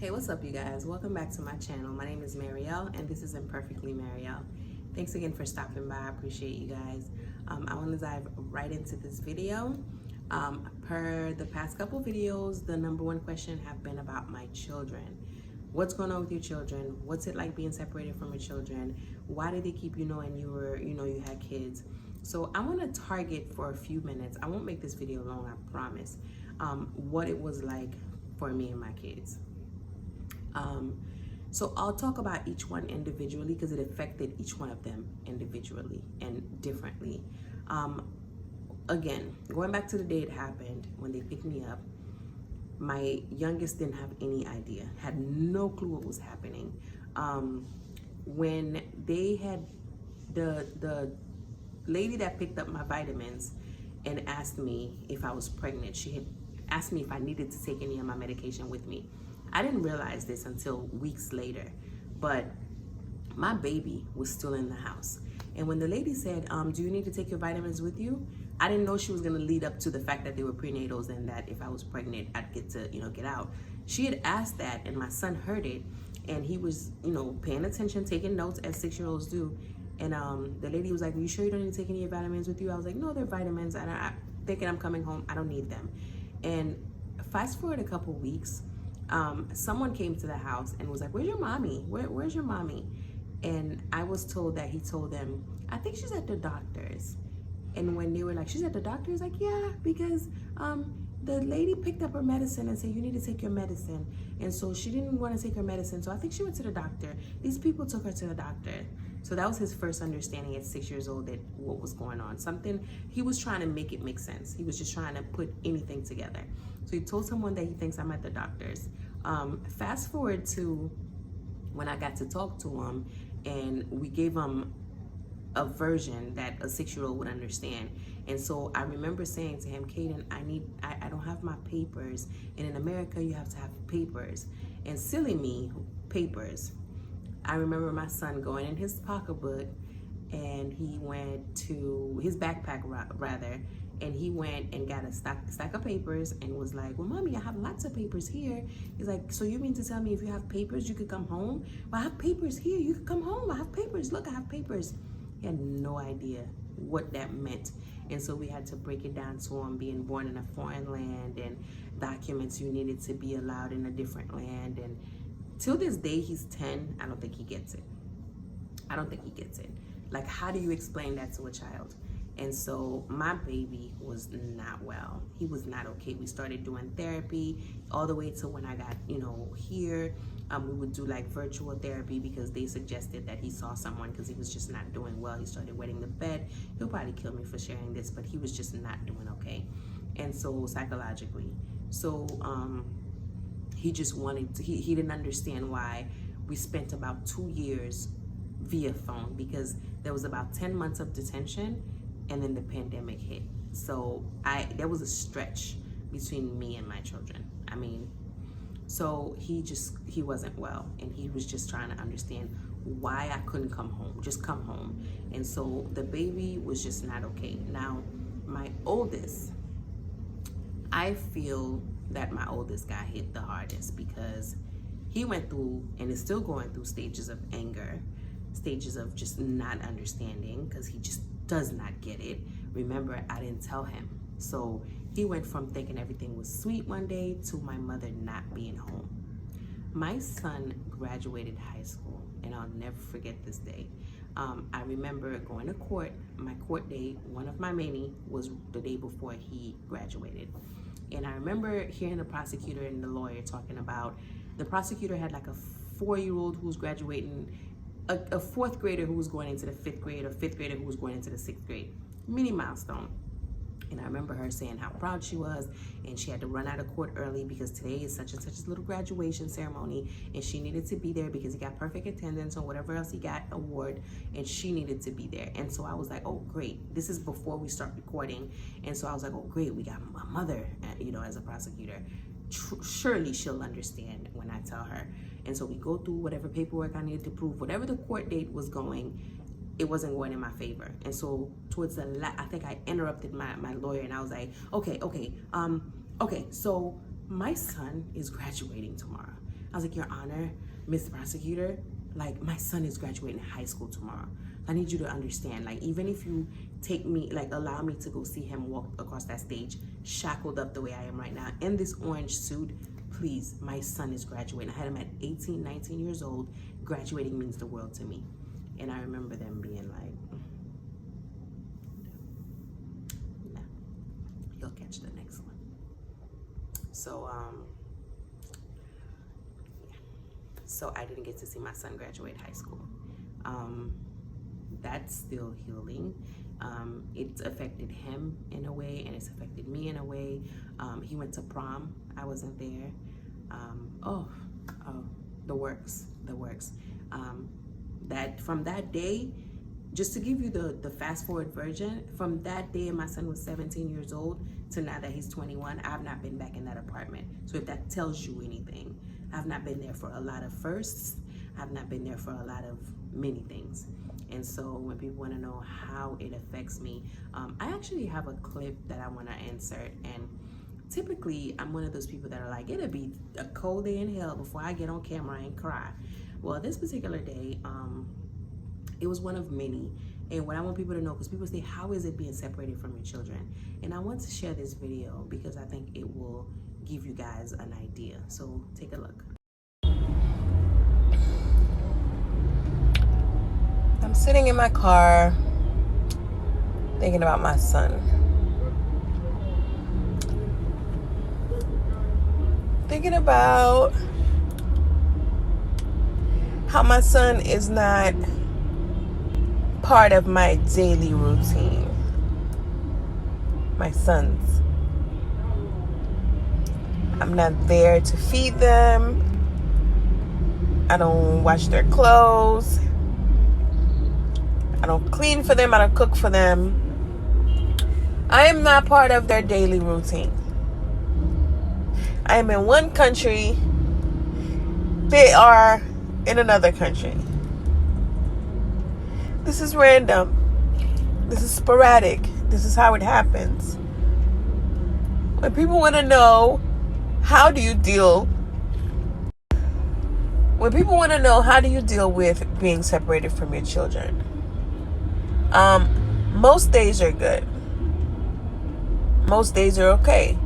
Hey, what's up, you guys? Welcome back to my channel. My name is Marielle, and this is Imperfectly Marielle. Thanks again for stopping by. I appreciate you guys. I want to dive right into this video. Per the past couple videos, the number one question have been about my children. What's going on with your children? What's it like being separated from your children? Why did they keep you knowing you had kids? So I want to target for a few minutes. I won't make this video long, I promise. What it was like for me and my kids. So I'll talk about each one individually because it affected each one of them individually and differently. Again, going back to the day it happened, when they picked me up, my youngest didn't have any idea, had no clue what was happening. When they had the lady that picked up my vitamins and asked me if I was pregnant, she had asked me if I needed to take any of my medication with me. I didn't realize this until weeks later, but my baby was still in the house. And when the lady said, do you need to take your vitamins with you? I didn't know she was gonna lead up to the fact that they were prenatals and that if I was pregnant, I'd get to, get out. She had asked that and my son heard it and he was, paying attention, taking notes as 6-year-olds do. And the lady was like, are you sure you don't need to take any of your vitamins with you? I was like, no, they're vitamins. I'm thinking I'm coming home, I don't need them. And fast forward a couple weeks, someone came to the house and was like, where's your mommy? Where's your mommy? And I was told that he told them, I think she's at the doctor's. And when they were like, she's at the doctor's, like, yeah, because the lady picked up her medicine and said, you need to take your medicine. And so she didn't want to take her medicine. So I think she went to the doctor. These people took her to the doctor. So that was his first understanding at 6 years old that what was going on. He was trying to make it make sense. He was just trying to put anything together. So he told someone that he thinks I'm at the doctor's. Fast forward to when I got to talk to him and we gave him a version that a 6-year-old would understand. And so I remember saying to him, Caden, I don't have my papers. And in America, you have to have papers. And silly me, papers. I remember my son going in his pocketbook and he went to his backpack rather, and he went and got a stack of papers and was like, well, mommy, I have lots of papers here. He's like, so you mean to tell me if you have papers, you could come home? Well, I have papers here, you could come home. I have papers, look, I have papers. He had no idea what that meant. And so we had to break it down to him, being born in a foreign land and documents you needed to be allowed in a different land. And till this day, he's 10, I don't think he gets it. I don't think he gets it. Like, how do you explain that to a child? And so my baby was not well. He was not okay. We started doing therapy all the way to when I got, here. We would do like virtual therapy because they suggested that he saw someone because he was just not doing well. He started wetting the bed. He'll probably kill me for sharing this, but he was just not doing okay. And so psychologically. So he just wanted to, he didn't understand why we spent about 2 years via phone because there was about 10 months of detention and then the pandemic hit. So there was a stretch between me and my children. So he wasn't well and he was just trying to understand why I couldn't come home, just come home. And so the baby was just not okay. Now, my oldest, I feel that my oldest got hit the hardest because he went through and is still going through stages of anger, stages of just not understanding because he just does not get it. Remember, I didn't tell him. So he went from thinking everything was sweet one day to my mother not being home. My son graduated high school and I'll never forget this day. I remember going to court. My court date, one of my many, was the day before he graduated. And I remember hearing the prosecutor and the lawyer talking about, the prosecutor had like a 4-year-old who was graduating, a 4th grader who was going into the 5th grade, or 5th grader who was going into the 6th grade. Mini milestone. And I remember her saying how proud she was, and she had to run out of court early because today is such and such a little graduation ceremony, and she needed to be there because he got perfect attendance or whatever else he got award, and she needed to be there. And so I was like, oh great, this is before we start recording. And so I was like, oh great, we got my mother, as a prosecutor. Surely she'll understand when I tell her. And so we go through whatever paperwork I needed to prove, whatever the court date was going, it wasn't going in my favor. And so towards the I think I interrupted my lawyer and I was like, okay, so my son is graduating tomorrow. I was like, Your Honor, Miss Prosecutor, like, my son is graduating high school tomorrow. I need you to understand, like, even if you take me, like, allow me to go see him walk across that stage, shackled up the way I am right now, in this orange suit, please, my son is graduating. I had him at 18, 19 years old. Graduating means the world to me. And I remember them being like, nah, you'll catch the next one. So, so I didn't get to see my son graduate high school. That's still healing. It's affected him in a way, and it's affected me in a way. He went to prom. I wasn't there. The works. That from that day, just to give you the fast forward version, from that day my son was 17 years old to now that he's 21, I've not been back in that apartment. So if that tells you anything, I've not been there for a lot of firsts. I've not been there for a lot of many things. And so when people want to know how it affects me, I actually have a clip that I want to insert. And typically I'm one of those people that are like, it'll be a cold day in hell before I get on camera and cry. Well, this particular day, it was one of many. And what I want people to know, because people say, how is it being separated from your children? And I want to share this video because I think it will give you guys an idea. So take a look. I'm sitting in my car thinking about my son. Thinking about how my son is not part of my daily routine. My sons. I'm not there to feed them. I don't wash their clothes. I don't clean for them. I don't cook for them. I am not part of their daily routine. I am in one country. They are in another country. This is random. This is sporadic. This is how it happens. When people want to know, how do you deal with being separated from your children? Most days are good. Most days are okay.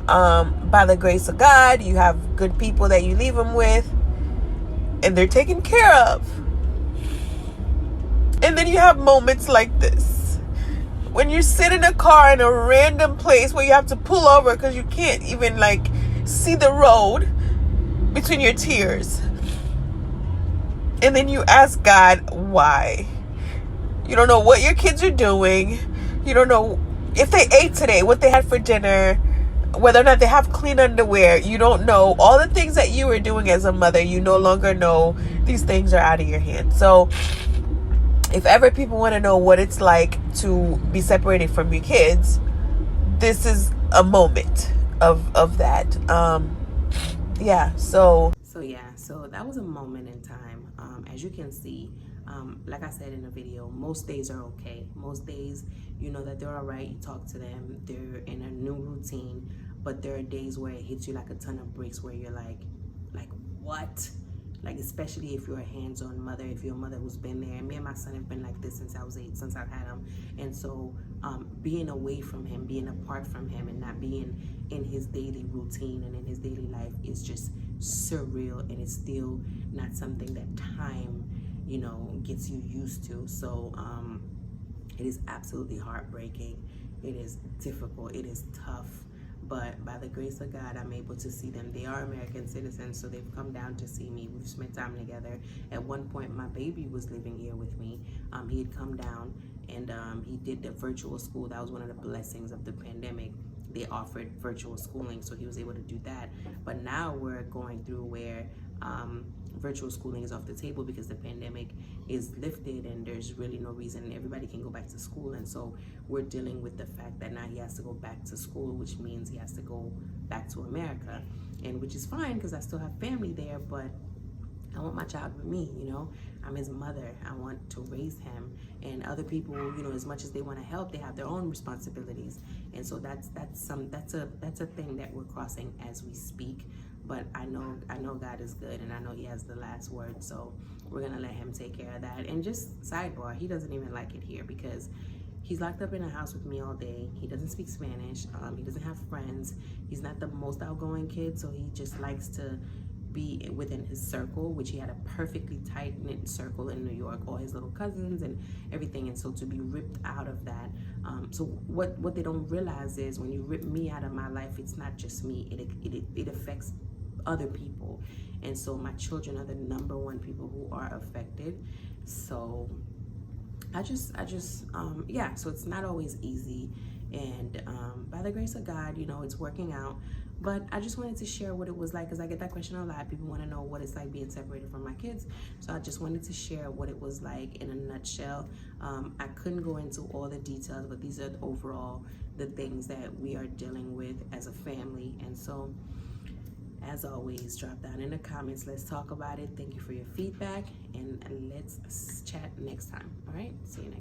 By the grace of God, you have good people that you leave them with, and they're taken care of. And then you have moments like this, when you sit in a car in a random place where you have to pull over because you can't even see the road between your tears. And then you ask God, why? You don't know what your kids are doing. You don't know if they ate today, what they had for dinner, whether or not they have clean underwear. You don't know all the things that you were doing as a mother. You no longer know. These things are out of your hands. So if ever people want to know what it's like to be separated from your kids, this is a moment of that. So that was a moment in time. As you can see, like I said in the video, most days are okay. Most days, you know that they're all right. You talk to them. They're in a new routine. But there are days where it hits you like a ton of bricks, where you're like what? Like, especially if you're a hands-on mother, if you're a mother who's been there. And me and my son have been like this since I was 8, since I've had him. And so being away from him, being apart from him, and not being in his daily routine and in his daily life is just surreal. And it's still not something that time, gets you used to. So it is absolutely heartbreaking. It is difficult. It is tough. But by the grace of God, I'm able to see them. They are American citizens, so they've come down to see me. We've spent time together. At one point, my baby was living here with me. He had come down, and he did the virtual school. That was one of the blessings of the pandemic. They offered virtual schooling, so he was able to do that. But now we're going through where virtual schooling is off the table because the pandemic is lifted and there's really no reason everybody can go back to school. And so we're dealing with the fact that now he has to go back to school, which means he has to go back to America, and which is fine because I still have family there, but I want my child with me. I'm his mother. I want to raise him. And other people, as much as they want to help, they have their own responsibilities. And so that's a thing that we're crossing as we speak. but I know God is good, and I know He has the last word. So we're gonna let Him take care of that. And just sidebar, He doesn't even like it here because he's locked up in a house with me all day. He doesn't speak Spanish. He doesn't have friends. He's not the most outgoing kid, so he just likes to be within his circle, which he had a perfectly tight-knit circle in New York, all his little cousins and everything. And so to be ripped out of that, so what they don't realize is when you rip me out of my life, it's not just me, it affects other people. And so my children are the number one people who are affected. So I just yeah, so it's not always easy, and by the grace of God, you know, it's working out. But I just wanted to share what it was like, because I get that question a lot. People want to know what it's like being separated from my kids. So I just wanted to share what it was like in a nutshell. I couldn't go into all the details, but these are overall the things that we are dealing with as a family. And so, as always, drop down in the comments. Let's talk about it. Thank you for your feedback, and let's chat next time. All right, see you next.